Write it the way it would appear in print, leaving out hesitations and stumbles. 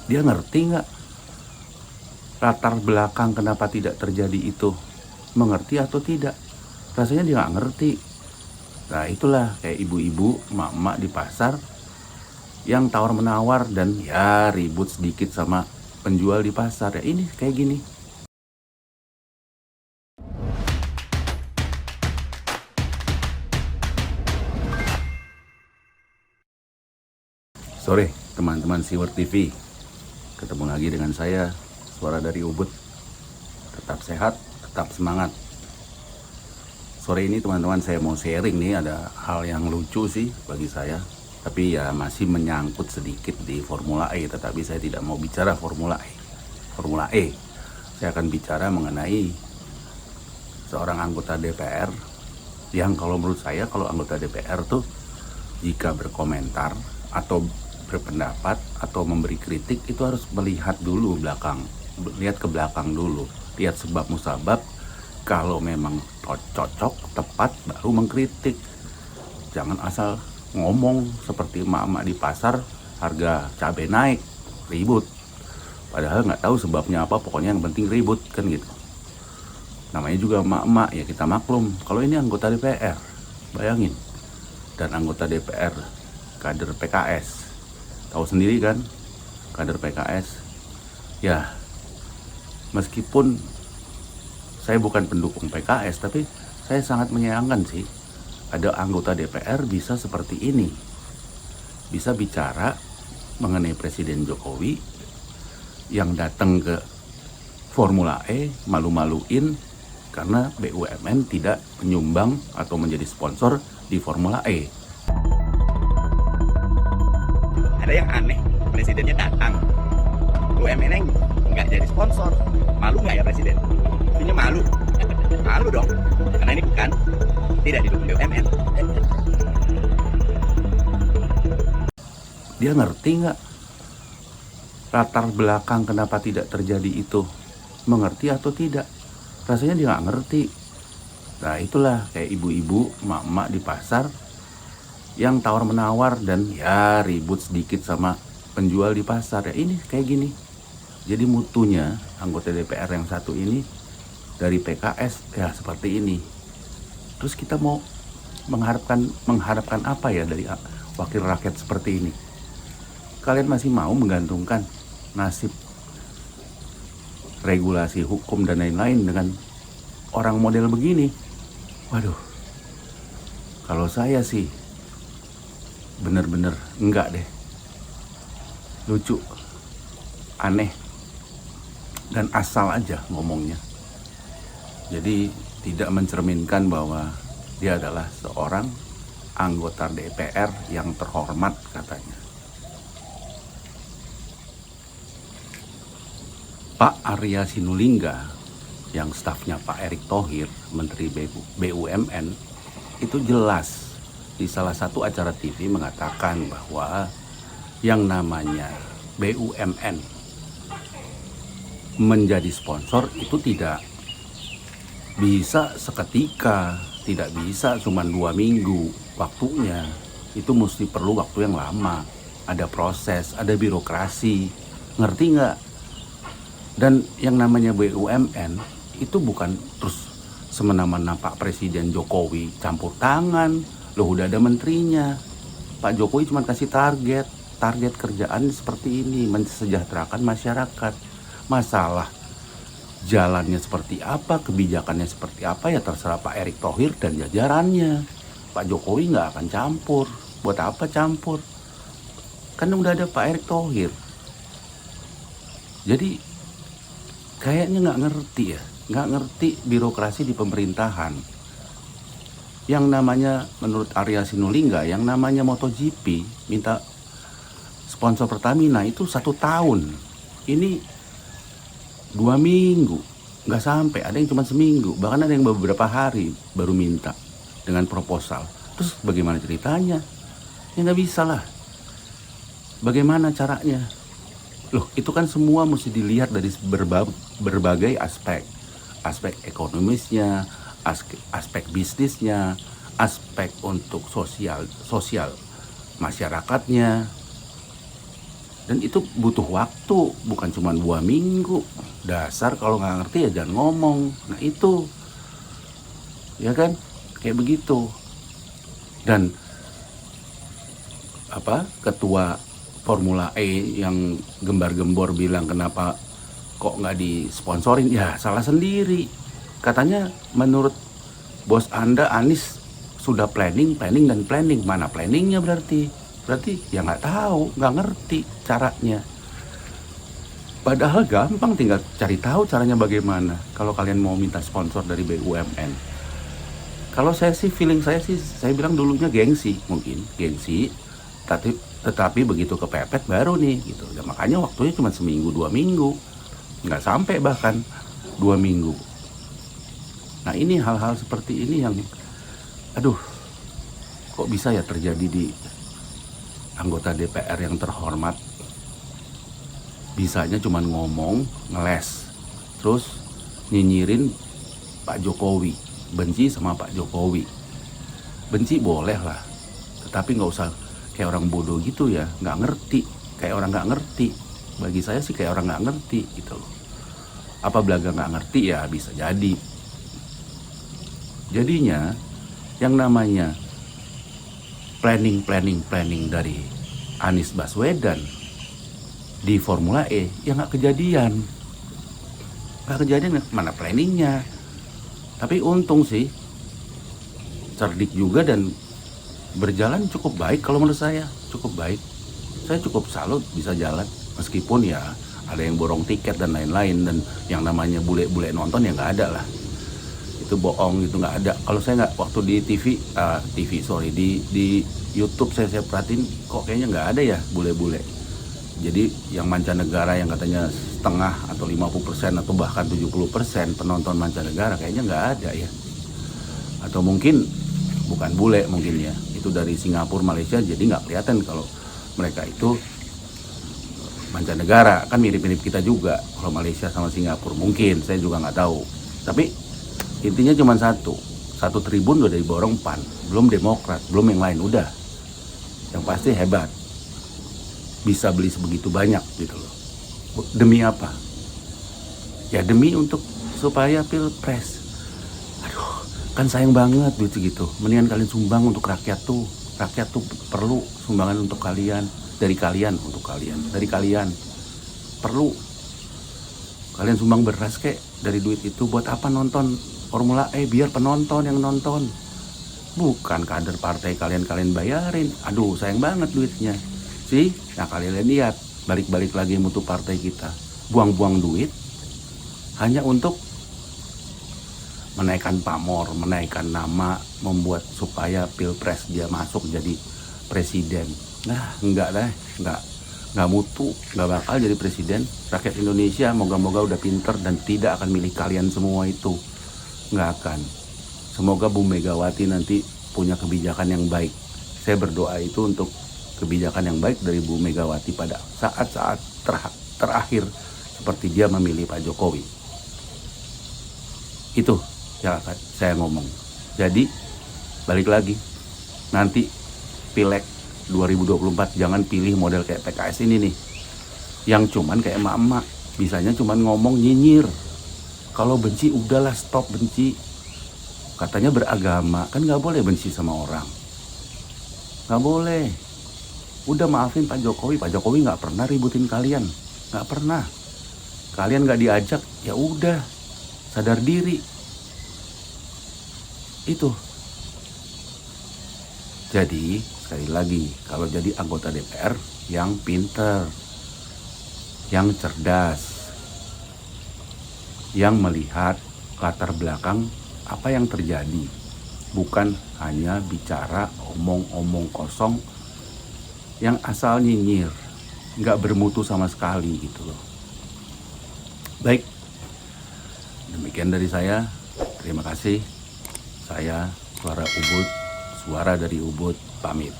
Dia ngerti nggak latar belakang kenapa tidak terjadi itu? Mengerti atau tidak? Rasanya dia nggak ngerti. Nah itulah kayak ibu-ibu, emak-emak di pasar yang tawar-menawar dan ya ribut sedikit sama penjual di pasar. Ya ini kayak gini. Sore teman-teman Siwer TV, ketemu lagi dengan saya, suara dari Ubud. Tetap sehat, tetap semangat. Sore ini teman-teman saya mau sharing nih, ada hal yang lucu sih bagi saya, tapi ya masih menyangkut sedikit di Formula E, tetapi saya tidak mau bicara Formula E. Saya akan bicara mengenai seorang anggota DPR yang kalau menurut saya, kalau anggota DPR tuh jika berkomentar atau berpendapat atau memberi kritik itu harus melihat dulu belakang, lihat ke belakang dulu, lihat sebab musabab. Kalau memang cocok, tepat, baru mengkritik. Jangan asal ngomong seperti emak-emak di pasar, harga cabai naik, ribut. Padahal nggak tahu sebabnya apa, pokoknya yang penting ribut, kan gitu. Namanya juga emak-emak, ya kita maklum. Kalau ini anggota DPR, bayangin. Dan anggota DPR, kader PKS. Tahu sendiri kan, kader PKS. Ya, meskipun saya bukan pendukung PKS, tapi saya sangat menyayangkan sih ada anggota DPR bisa seperti ini. Bisa bicara mengenai Presiden Jokowi yang datang ke Formula E, malu-maluin karena BUMN tidak menyumbang atau menjadi sponsor di Formula E. Ada yang aneh, presidennya datang, BUMN nggak jadi sponsor. Malu nggak ya presiden? Ini malu. Malu dong, karena ini bukan tidak didukung BUMN. Dia ngerti nggak latar belakang kenapa tidak terjadi itu? Mengerti atau tidak? Rasanya dia nggak ngerti. Nah itulah kayak ibu-ibu, emak-emak di pasar yang tawar-menawar dan ya ribut sedikit sama penjual di pasar. Ya ini kayak gini. Jadi mutunya anggota DPR yang satu ini dari PKS ya seperti ini. Terus kita mau mengharapkan apa ya dari wakil rakyat seperti ini? Kalian masih mau menggantungkan nasib regulasi hukum dan lain-lain dengan orang model begini? Waduh, kalau saya sih bener-bener enggak deh. Lucu, aneh, dan asal aja ngomongnya. Jadi tidak mencerminkan bahwa dia adalah seorang anggota DPR yang terhormat katanya. Pak Arya Sinulinga yang stafnya Pak Erick Thohir, Menteri BUMN, itu jelas di salah satu acara TV mengatakan bahwa yang namanya BUMN menjadi sponsor itu tidak bisa seketika, tidak bisa cuma 2 minggu waktunya. Itu mesti perlu waktu yang lama, ada proses, ada birokrasi, ngerti nggak? Dan yang namanya BUMN itu bukan terus semena-mena Pak Presiden Jokowi campur tangan, loh udah ada menterinya. Pak Jokowi cuma kasih target kerjaan seperti ini, mensejahterakan masyarakat. Masalah jalannya seperti apa, kebijakannya seperti apa ya terserah Pak Erick Thohir dan jajarannya. Pak Jokowi nggak akan campur. Buat apa campur? Kan udah ada Pak Erick Thohir. Jadi kayaknya nggak ngerti birokrasi di pemerintahan. Yang namanya menurut Arya Sinulinga, yang namanya MotoGP minta sponsor Pertamina itu 1 tahun. Ini 2 minggu, nggak sampai, ada yang cuma seminggu, bahkan ada yang beberapa hari baru minta dengan proposal. Terus bagaimana ceritanya? Ya nggak bisa lah. Bagaimana caranya? Loh itu kan semua mesti dilihat dari berbagai aspek. Aspek ekonomisnya, aspek bisnisnya, aspek untuk sosial masyarakatnya. Dan itu butuh waktu, bukan cuma 2 minggu. Dasar kalau nggak ngerti ya jangan ngomong. Nah itu, ya kan, kayak begitu. Dan ketua Formula E yang gembar-gembor bilang kenapa kok nggak disponsorin, ya salah sendiri. Katanya menurut bos Anda Anies sudah planning. Mana planningnya berarti ya nggak tahu, nggak ngerti caranya. Padahal gampang, tinggal cari tahu caranya bagaimana kalau kalian mau minta sponsor dari BUMN. Kalau saya sih, feeling saya sih, saya bilang dulunya gengsi, tetapi begitu kepepet baru nih gitu. Ya, makanya waktunya cuma seminggu 2 minggu, nggak sampai bahkan 2 minggu. Nah ini hal-hal seperti ini yang aduh, kok bisa ya terjadi di anggota DPR yang terhormat. Bisanya cuma ngomong, ngeles, terus nyinyirin Pak Jokowi, benci sama Pak Jokowi. Benci boleh lah, tetapi nggak usah kayak orang bodoh gitu ya, nggak ngerti, kayak orang nggak ngerti. Bagi saya sih kayak orang nggak ngerti gitu loh. Apa belaga nggak ngerti ya, bisa jadi. Jadinya yang namanya planning dari Anies Baswedan di Formula E ya nggak kejadian, mana planningnya. Tapi untung sih cerdik juga dan berjalan cukup baik. Kalau menurut saya cukup baik, saya cukup salut bisa jalan, meskipun ya ada yang borong tiket dan lain-lain, dan yang namanya bule-bule nonton ya nggak ada lah, itu bohong, itu nggak ada. Kalau saya nggak, waktu di di YouTube saya perhatiin kok kayaknya nggak ada ya bule-bule. Jadi yang mancanegara yang katanya setengah atau 50% atau bahkan 70% penonton mancanegara kayaknya nggak ada ya. Atau mungkin bukan bule mungkin ya, itu dari Singapura, Malaysia, jadi nggak kelihatan kalau mereka itu mancanegara. Kan mirip-mirip kita juga kalau Malaysia sama Singapura, mungkin saya juga nggak tahu. Tapi intinya cuma satu tribun udah diborong PAN, belum Demokrat, belum yang lain. Udah, yang pasti hebat, bisa beli sebegitu banyak gitu loh. Demi apa? Ya demi untuk supaya pilpres. Aduh, kan sayang banget duit segitu. Mendingan kalian sumbang untuk rakyat tuh. Rakyat tuh perlu sumbangan untuk kalian, dari kalian untuk kalian, dari kalian perlu. Kalian sumbang beras kek dari duit itu, buat apa nonton Formula E? Biar penonton yang nonton, bukan kader partai kalian bayarin. Aduh, sayang banget duitnya sih. Nah kalian lihat, balik lagi mutu partai kita, buang-buang duit hanya untuk menaikkan pamor, menaikkan nama, membuat supaya pilpres dia masuk jadi presiden. Nah enggak mutu, nggak bakal jadi presiden. Rakyat Indonesia moga-moga udah pinter dan tidak akan milih kalian semua itu, nggak akan. Semoga Bu Megawati nanti punya kebijakan yang baik. Saya berdoa itu untuk kebijakan yang baik dari Bu Megawati pada saat-saat terakhir seperti dia memilih Pak Jokowi. Itu ya saya ngomong. Jadi balik lagi, nanti Pileg 2024 jangan pilih model kayak PKS ini nih, yang cuman kayak emak-emak, bisanya cuman ngomong nyinyir. Kalau benci udahlah, stop benci. Katanya beragama, kan nggak boleh benci sama orang, nggak boleh. Udah maafin Pak Jokowi nggak pernah ributin kalian, nggak pernah. Kalian nggak diajak, ya udah, sadar diri. Itu. Jadi sekali lagi, kalau jadi anggota DPR yang pinter, yang cerdas, yang melihat latar belakang apa yang terjadi, bukan hanya bicara omong-omong kosong yang asal nyinyir, nggak bermutu sama sekali gitu loh. Baik, demikian dari saya. Terima kasih. Saya Suara dari Ubud pamit.